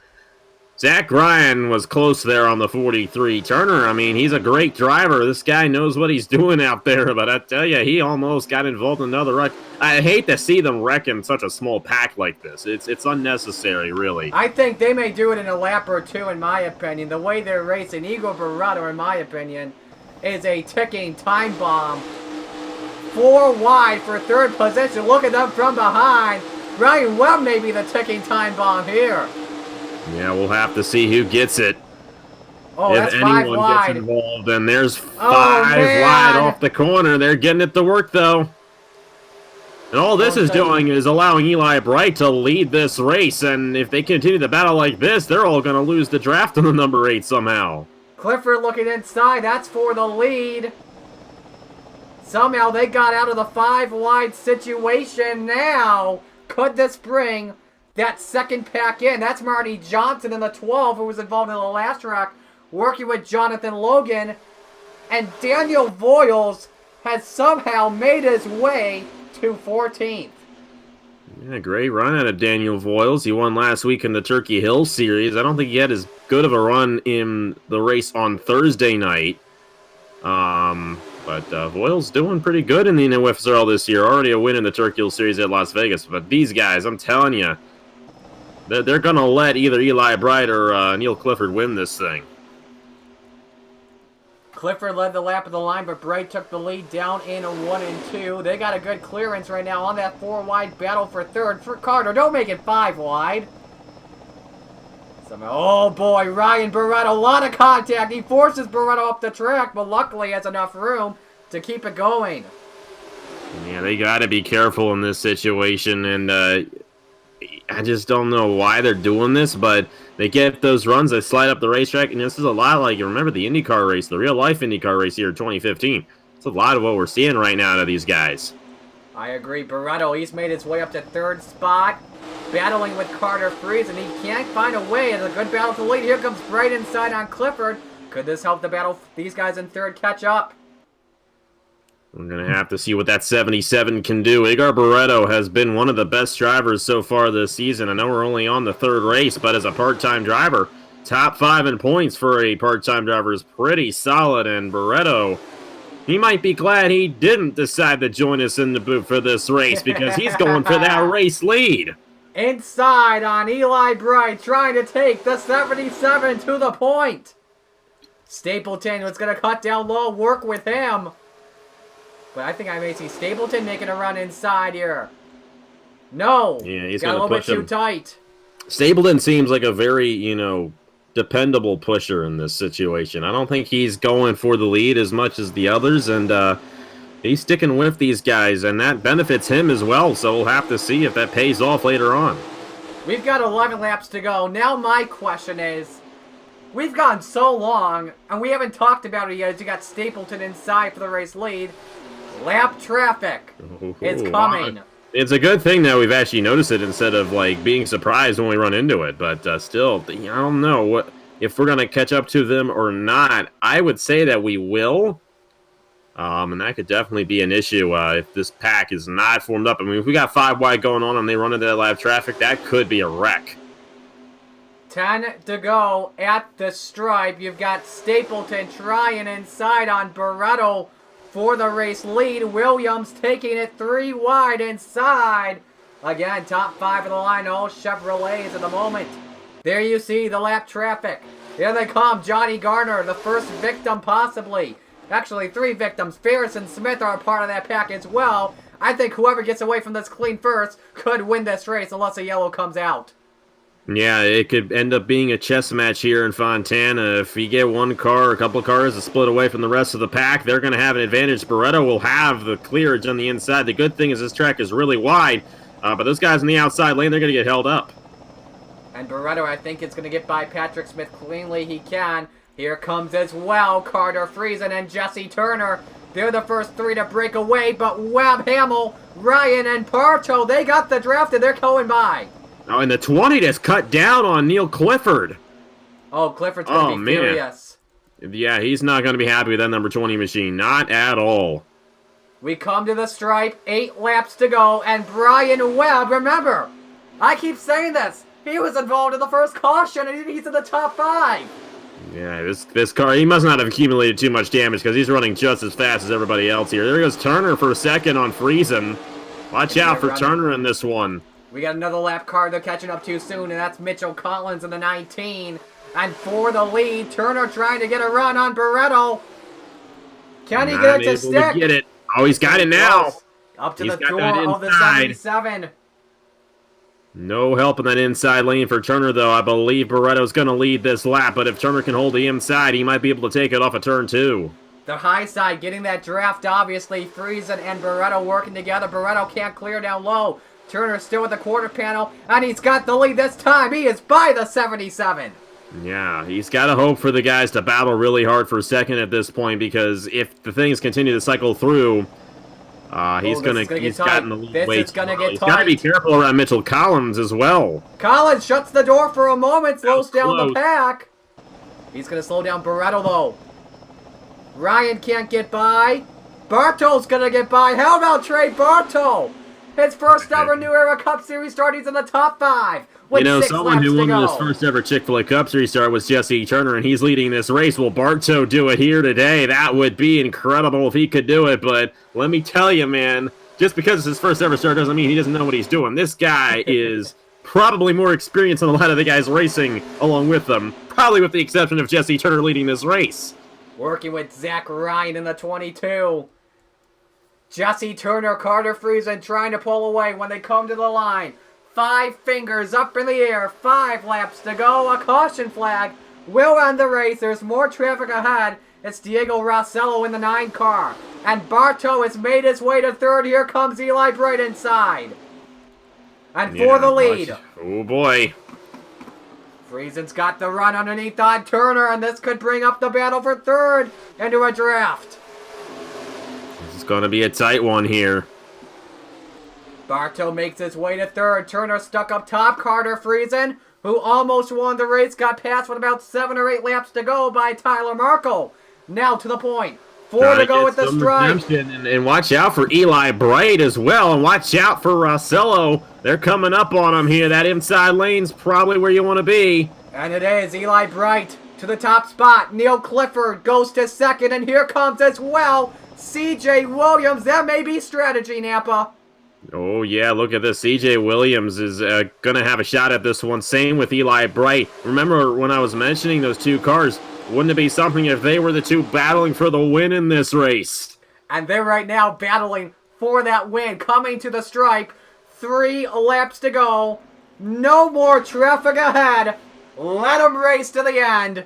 B: Zach Ryan was close there on the 43. Turner, I mean, he's a great driver. This guy knows what he's doing out there, but I tell you, he almost got involved in another wreck. I hate to see them wreck in such a small pack like this. It's unnecessary, really.
A: I think they may do it in a lap or two, in my opinion. The way they're racing, Igor Barretto, in my opinion, is a ticking time bomb. 4 wide for 3rd position. Look at them from behind. Brian Webb may be the ticking time bomb here.
B: Yeah, we'll have to see who gets it.
A: Oh,
B: if
A: that's 5
B: anyone
A: wide.
B: gets involved, and there's 5
A: man.
B: wide off the corner. They're getting it to work, though. And all this is doing is allowing Eli Bright to lead this race, and if they continue the battle like this, they're all going to lose the draft on the number 8 somehow.
A: Clifford looking inside. That's for the lead. Somehow they got out of the 5 wide situation now. Could this bring that second pack in? That's Marty Johnson in the 12, who was involved in the last wreck, working with Jonathan Logan. And Daniel Voiles has somehow made his way to 14th.
B: Yeah, great run out of Daniel Voiles. He won last week in the Turkey Hill Series. I don't think he had as good of a run in the race on Thursday night. But Voiles doing pretty good in the NOFSRL this year. Already a win in the Turkey Hill Series at Las Vegas. But these guys, I'm telling you, they're going to let either Eli Bright or Neil Clifford win this thing.
A: Clifford led the lap of the line, but Bright took the lead down in a 1 and 2. They got a good clearance right now on that 4 wide battle for 3rd. For Carter, don't make it 5 wide. Oh boy, Ryan Barretto, a lot of contact. He forces Barretto up the track, but luckily has enough room to keep it going.
B: Yeah, they got to be careful in this situation, and I just don't know why they're doing this, but they get those runs, they slide up the racetrack, and this is a lot like, you remember the IndyCar race, the real-life IndyCar race here in 2015. It's a lot of what we're seeing right now out of these guys.
A: I agree. Barretto, he's made his way up to 3rd spot, battling with Carter Friesen. He can't find a way. It's a good battle to lead. Here comes Bright inside on Clifford. Could this help the battle? These guys in 3rd catch up.
B: We're going to have to see what that 77 can do. Igor Barretto has been one of the best drivers so far this season. I know we're only on the 3rd race, but as a part-time driver, top 5 in points for a part-time driver is pretty solid, and Barretto, he might be glad he didn't decide to join us in the booth for this race because he's going for that race lead.
A: Inside on Eli Bright, trying to take the 77 to the point. Stapleton was going to cut down low, work with him. But I think I may see Stapleton making a run inside here. No.
B: Yeah, he's
A: got a
B: going to
A: little
B: push
A: bit
B: him.
A: too tight.
B: Stapleton seems like a very, dependable pusher in this situation. I don't think he's going for the lead as much as the others, and he's sticking with these guys, and that benefits him as well, so we'll have to see if that pays off later on.
A: We've got 11 laps to go. Now my question is, we've gone so long, and we haven't talked about it yet. You got Stapleton inside for the race lead. Lap traffic is coming.
B: It's a good thing that we've actually noticed it instead of being surprised when we run into it. But still, I don't know if we're gonna catch up to them or not. I would say that we will, and that could definitely be an issue if this pack is not formed up. I mean, if we got 5 wide going on and they run into that lap traffic, that could be a wreck.
A: 10 to go at the stripe. You've got Stapleton trying inside on Barretto for the race lead. Williams taking it 3 wide inside. Again, top 5 of the line, all Chevrolets at the moment. There you see the lap traffic. Here they come, Johnny Garner, the first victim possibly. Actually, 3 victims. Ferris and Smith are a part of that pack as well. I think whoever gets away from this clean first could win this race unless a yellow comes out.
B: Yeah, it could end up being a chess match here in Fontana. If you get one car or a couple of cars to split away from the rest of the pack, they're going to have an advantage. Barretto will have the clearage on the inside. The good thing is this track is really wide. But those guys in the outside lane, they're going to get held up.
A: And Barretto, I think, is going to get by Patrick Smith cleanly. He can. Here comes as well Carter Friesen and Jesse Turner. They're the first three to break away, but Webb Hamill, Ryan, and Parto, they got the draft and they're going by.
B: Oh, and the 20 just cut down on Neil Clifford.
A: Oh, Clifford's going to be furious.
B: Yeah, he's not going to be happy with that number 20 machine. Not at all.
A: We come to the stripe, 8 laps to go, and Brian Webb, remember, I keep saying this, he was involved in the first caution and he's in the top 5.
B: Yeah, this car, he must not have accumulated too much damage because he's running just as fast as everybody else here. There goes Turner for a second on Friesen. Watch out for Turner in this one.
A: We got another lap car they're catching up to soon, and that's Mitchell Collins in the 19. And for the lead, Turner trying to get a run on Barretto. Can he get it to stick?
B: Get it. Oh, he's got it now.
A: Up to the door of the 77.
B: No help in that inside lane for Turner, though. I believe Barretto's going to lead this lap, but if Turner can hold the inside, he might be able to take it off of turn 2.
A: The high side getting that draft, obviously. Friesen and Barretto working together. Barretto can't clear down low. Turner still with the quarter panel, and he's got the lead this time. He is by the 77.
B: Yeah, he's got to hope for the guys to battle really hard for second at this point, because if the things continue to cycle through, he's gotten the lead way too early. He's got to be careful around Mitchell Collins as well.
A: Collins shuts the door for a moment, slows down the pack. He's going to slow down Barretto, though. Ryan can't get by. Bartol's going to get by. How about Trey Bartol? His first ever New Era Cup Series start. He's in the top 5.
B: You know, someone who won his first ever Chick-fil-A Cup Series start was Jesse Turner, and he's leading this race. Will Barto do it here today? That would be incredible if he could do it, but let me tell you, man, just because it's his first ever start doesn't mean he doesn't know what he's doing. This guy is probably more experienced than a lot of the guys racing along with them, probably with the exception of Jesse Turner leading this race.
A: Working with Zach Ryan in the 22. Jesse Turner, Carter Friesen trying to pull away when they come to the line. 5 fingers up in the air, 5 laps to go, a caution flag will end the race. There's more traffic ahead. It's Diego Rossello in the 9 car. And Barto has made his way to 3rd. Here comes Eli Bright inside. And for the lead.
B: Oh boy.
A: Friesen's got the run underneath on Turner, and this could bring up the battle for 3rd into a draft.
B: This is going to be a tight one here.
A: Barto makes his way to 3rd. Turner stuck up top. Carter Friesen, who almost won the race, got passed with about 7 or 8 laps to go by Tyler Markle. Now to the point. 4 to go at the stripe.
B: And watch out for Eli Bright as well. And watch out for Rossello. They're coming up on him here. That inside lane's probably where you want to be.
A: And it is Eli Bright to the top spot. Neil Clifford goes to 2nd. And here comes as well C.J. Williams. That may be strategy, Nampa.
B: Oh, yeah, look at this. C.J. Williams is going to have a shot at this one. Same with Eli Bright. Remember when I was mentioning those 2 cars, wouldn't it be something if they were the 2 battling for the win in this race?
A: And they're right now battling for that win. Coming to the stripe. 3 laps to go. No more traffic ahead. Let them race to the end.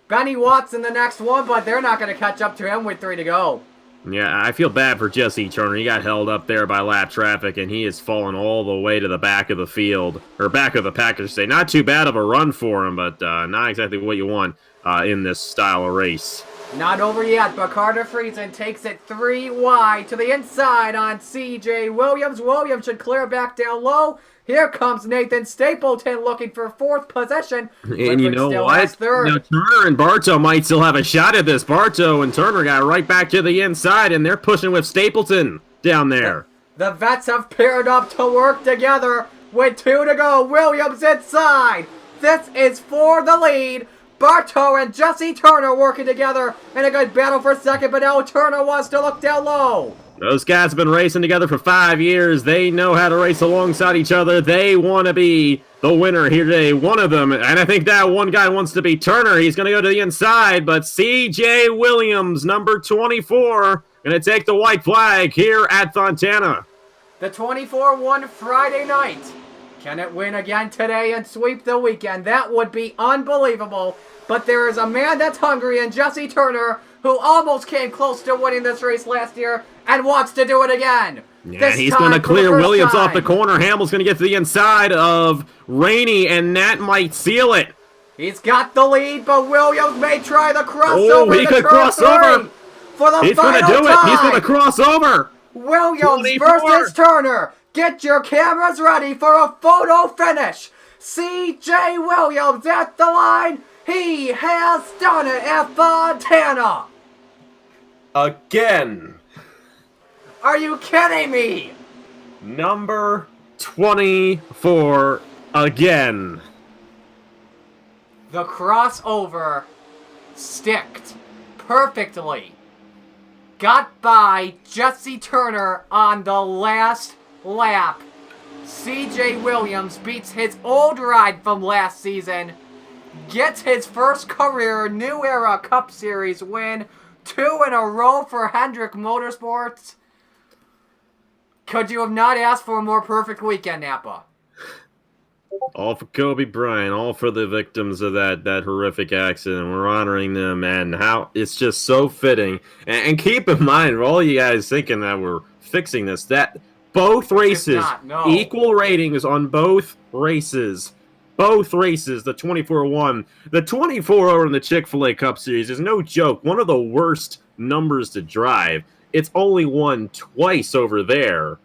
A: Benny Watts in the next one, but they're not going to catch up to him with 3 to go.
B: Yeah, I feel bad for Jesse Turner. He got held up there by lap traffic, and he has fallen all the way to the back of the field. Or back of the pack, I should say. Not too bad of a run for him, but not exactly what you want in this style of race.
A: Not over yet, but Carter Friesen takes it 3 wide to the inside on C.J. Williams. Williams should clear back down low. Here comes Nathan Stapleton looking for 4th position.
B: And you know what? Now, Turner and Barto might still have a shot at this. Barto and Turner got right back to the inside, and they're pushing with Stapleton down there.
A: The vets have paired up to work together with 2 to go. Williams inside. This is for the lead. Barto and Jesse Turner working together in a good battle for 2nd, but now Turner wants to look down low.
B: Those guys have been racing together for 5 years. They know how to race alongside each other. They want to be the winner here today, one of them. And I think that one guy wants to be Turner. He's going to go to the inside, but C.J. Williams, number 24, going to take the white flag here at Fontana.
A: The 24 won Friday night. Can it win again today and sweep the weekend? That would be unbelievable. But there is a man that's hungry in Jesse Turner, who almost came close to winning this race last year and wants to do it again.
B: Yeah,
A: This
B: he's
A: time
B: going to
A: for the
B: clear
A: first
B: Williams off the
A: time.
B: corner. Hamill's going to get to the inside of Rainey, and that might seal it.
A: He's got the lead, but Williams may try the crossover
B: Oh, he
A: to
B: could
A: turn
B: cross
A: 3
B: over.
A: for the
B: He's going to
A: final
B: do
A: time.
B: it. He's going to cross over.
A: Williams
B: 24.
A: versus Turner. Get your cameras ready for a photo finish. C.J. Williams at the line. He has done it at Fontana.
B: Again.
A: Are you kidding me?
B: Number 24 again.
A: The crossover sticked perfectly. Got by Jesse Turner on the last lap. C.J. Williams beats his old ride from last season. Gets his first career New Era Cup Series win. 2 in a row for Hendrick Motorsports. Could you have not asked for a more perfect weekend, Napa?
B: All for Kobe Bryant, all for the victims of that horrific accident. We're honoring them, and how it's just so fitting. And keep in mind, for all you guys thinking that we're fixing this, that both races,
A: not, no.
B: equal ratings on both races. Both races, the 24-1. The 24 over in the Chick-fil-A Cup Series is no joke. One of the worst numbers to drive. It's only won twice over there.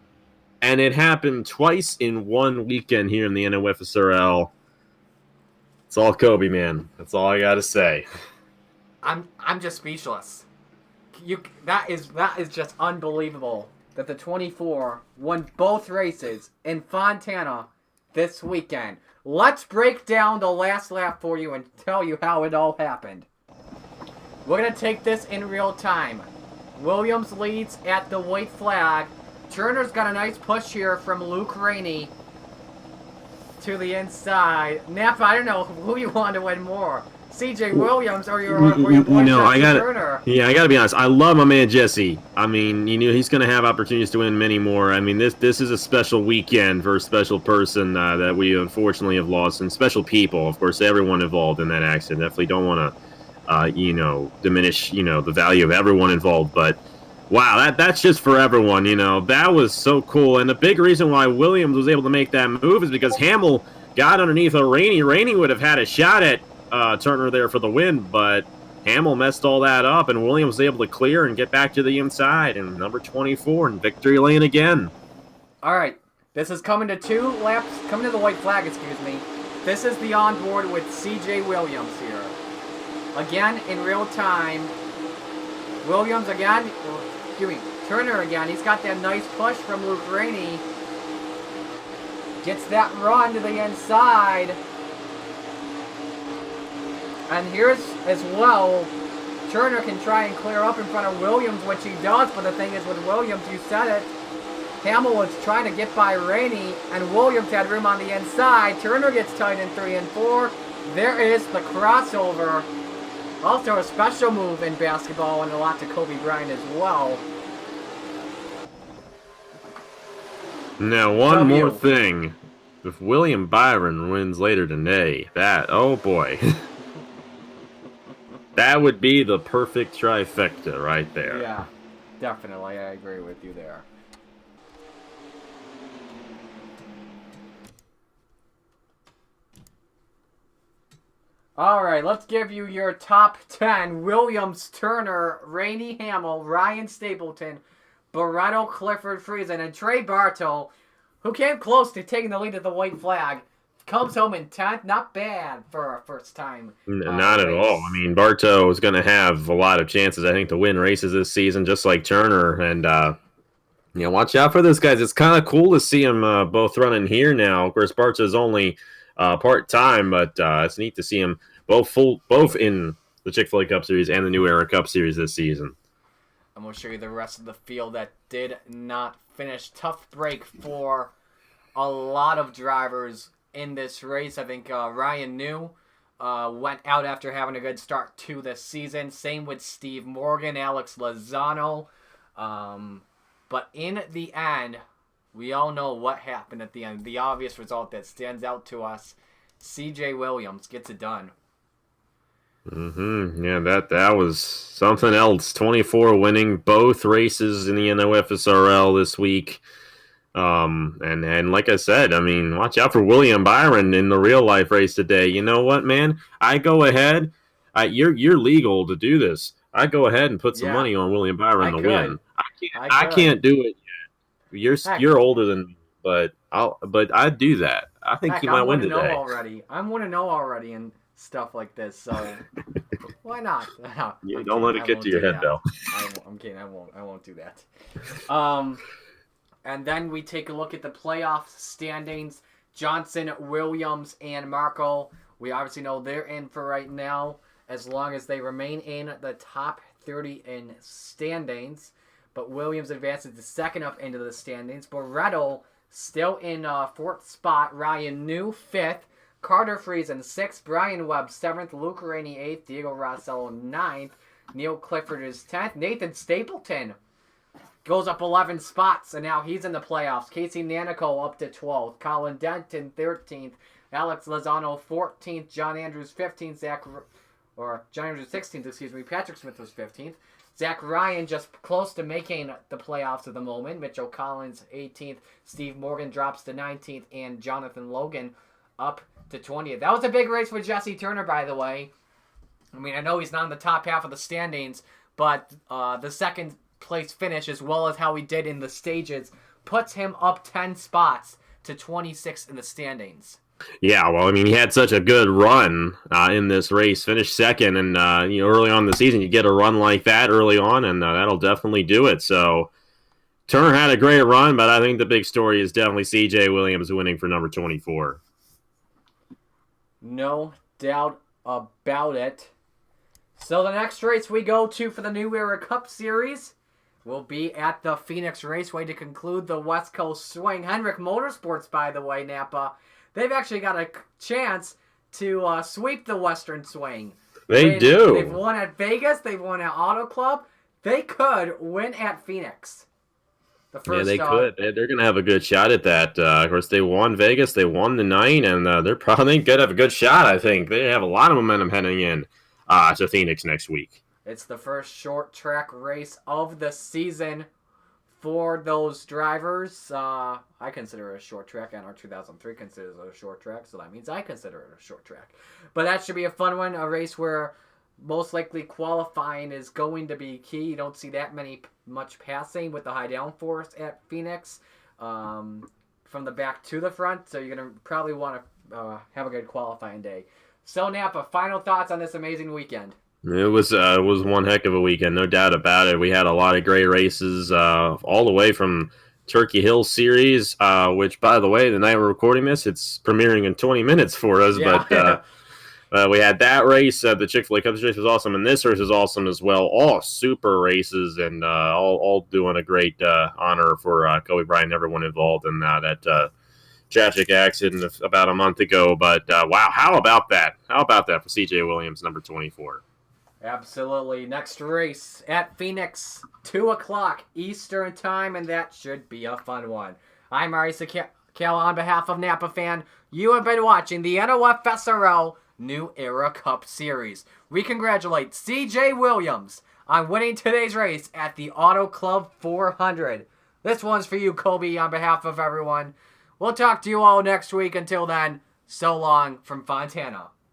B: And it happened twice in one weekend here in the NOFSRL. It's all Kobe, man. That's all I gotta say.
A: I'm just speechless. That is just unbelievable that the 24 won both races in Fontana this weekend. Let's break down the last lap for you and tell you how it all happened. We're gonna take this in real time. Williams leads at the white flag. Turner's got a nice push here from Luke Rainey to the inside. Napa, I don't know who you want to win more. C.J. Williams or your boy Turner.
B: I gotta be honest. I love my man Jesse. I mean, he's gonna have opportunities to win many more. I mean, this is a special weekend for a special person that we unfortunately have lost, and special people, of course, everyone involved in that accident. Definitely don't want to, diminish, the value of everyone involved, but. Wow, that's just for everyone, That was so cool. And the big reason why Williams was able to make that move is because Hamill got underneath of Rainey. Rainey would have had a shot at Turner there for the win, but Hamill messed all that up, and Williams was able to clear and get back to the inside. And number 24 in victory lane again.
A: All right, this is coming to 2 laps, coming to the white flag, excuse me. This is the onboard with C.J. Williams here. Again, in real time. Williams again. Turner again. He's got that nice push from Luke Rainey. Gets that run to the inside. And here's as well, Turner can try and clear up in front of Williams, which he does, but the thing is with Williams, you said it, Hamill was trying to get by Rainey, and Williams had room on the inside. Turner gets tight in 3 and 4. There is the crossover. Also a special move in basketball and a lot to Kobe Bryant as well.
B: Now, one more thing. If William Byron wins later today, oh boy. That would be the perfect trifecta right there.
A: Yeah, definitely. I agree with you there. Alright, let's give you your top 10. Williams, Turner, Rainey Hamill, Ryan Stapleton, Barretto, Clifford, Friesen, and Trey Bartow, who came close to taking the lead at the white flag, comes home in 10th. Not bad for a first time.
B: Not at all. I mean, Bartow is going to have a lot of chances, I think, to win races this season, just like Turner. And, watch out for those guys. It's kind of cool to see them both running here now. Of course, Bartow's only part-time, but it's neat to see them both in the Chick-fil-A Cup Series and the New Era Cup Series this season.
A: I'm going to show you the rest of the field that did not finish. Tough break for a lot of drivers in this race. I think Ryan New went out after having a good start to the season. Same with Steve Morgan, Alex Lozano. But in the end, we all know what happened at the end. The obvious result that stands out to us, C.J. Williams gets it done.
B: Yeah, that was something else. 24 winning both races in the NOFSRL this week. And like I said, I mean, watch out for William Byron in the real life race today. You know what, man? I go ahead. You're legal to do this. I go ahead and put some
A: Yeah,
B: money on William Byron
A: I
B: to
A: could.
B: win. I
A: I
B: I
A: could.
B: can't do it.
A: Heck,
B: You're older than me, but I'd do that. I think
A: heck,
B: he might
A: I'm
B: win
A: 1-0
B: today.
A: already. I'm 1-0 already and stuff like this. So why not? No,
B: You
A: I'm
B: don't
A: kidding.
B: let it
A: I
B: get to
A: won't
B: your
A: do
B: head,
A: that.
B: though.
A: I'm kidding. I won't. I won't do that. Um, and then we take a look at the playoff standings. Johnson, Williams, and Marco. We obviously know they're in for right now, as long as they remain in the top 30 in standings. But Williams advances to second up into the standings. Barretto still in fourth spot. Ryan New fifth. Carter Friesen sixth. Brian Webb seventh. Luke Rainey eighth. Diego Rossello ninth. Neil Clifford is 10th. Nathan Stapleton goes up 11 spots, and now he's in the playoffs. Casey Nanico up to 12th. Colin Denton 13th. Alex Lozano 14th. John Andrews 15th. John Andrews 16th, excuse me. Patrick Smith was 15th. Zach Ryan just close to making the playoffs at the moment. Mitchell Collins 18th. Steve Morgan drops to 19th. And Jonathan Logan up to 20th. That was a big race for Jesse Turner, by the way. I mean, I know he's not in the top half of the standings, but the second place finish, as well as how he did in the stages, puts him up 10 spots to 26 in the standings.
B: Yeah, well, I mean, he had such a good run in this race, finished second, and early on in the season, you get a run like that early on, and that'll definitely do it. So Turner had a great run, but I think the big story is definitely C.J. Williams winning for number 24.
A: No doubt about it. So the next race we go to for the New Era Cup Series will be at the Phoenix Raceway to conclude the West Coast Swing. Hendrick Motorsports, by the way, Napa, they've actually got a chance to sweep the Western Swing.
B: They do.
A: They've won at Vegas. They've won at Auto Club. They could win at Phoenix.
B: Yeah, they could. They're going to have a good shot at that. Of course, they won Vegas. They won the 9, and they're probably going to have a good shot, I think. They have a lot of momentum heading in to Phoenix next week.
A: It's the first short track race of the season for those drivers. I consider it a short track, and our 2003 considers it a short track, so that means I consider it a short track. But that should be a fun one, a race where most likely qualifying is going to be key. You don't see that much passing with the high downforce at Phoenix from the back to the front, so you're going to probably want to have a good qualifying day. So, Napa, final thoughts on this amazing weekend?
B: It was one heck of a weekend, no doubt about it. We had a lot of great races all the way from Turkey Hill Series, which, by the way, the night we're recording this, it's premiering in 20 minutes for us.
A: Yeah.
B: But we had that race. The Chick-fil-A Cup race was awesome, and this race was awesome as well. All super races, and all doing a great honor for Kobe Bryant, everyone involved in that tragic accident about a month ago. But wow, how about that? How about that for C.J. Williams, number 24?
A: Absolutely. Next race at Phoenix, 2 o'clock Eastern Time, and that should be a fun one. I'm Marisa Cal on behalf of Napa Fan. You have been watching the NOFSRL New Era Cup Series. We congratulate C.J. Williams on winning today's race at the Auto Club 400. This one's for you, Kobe, on behalf of everyone. We'll talk to you all next week. Until then, so long from Fontana.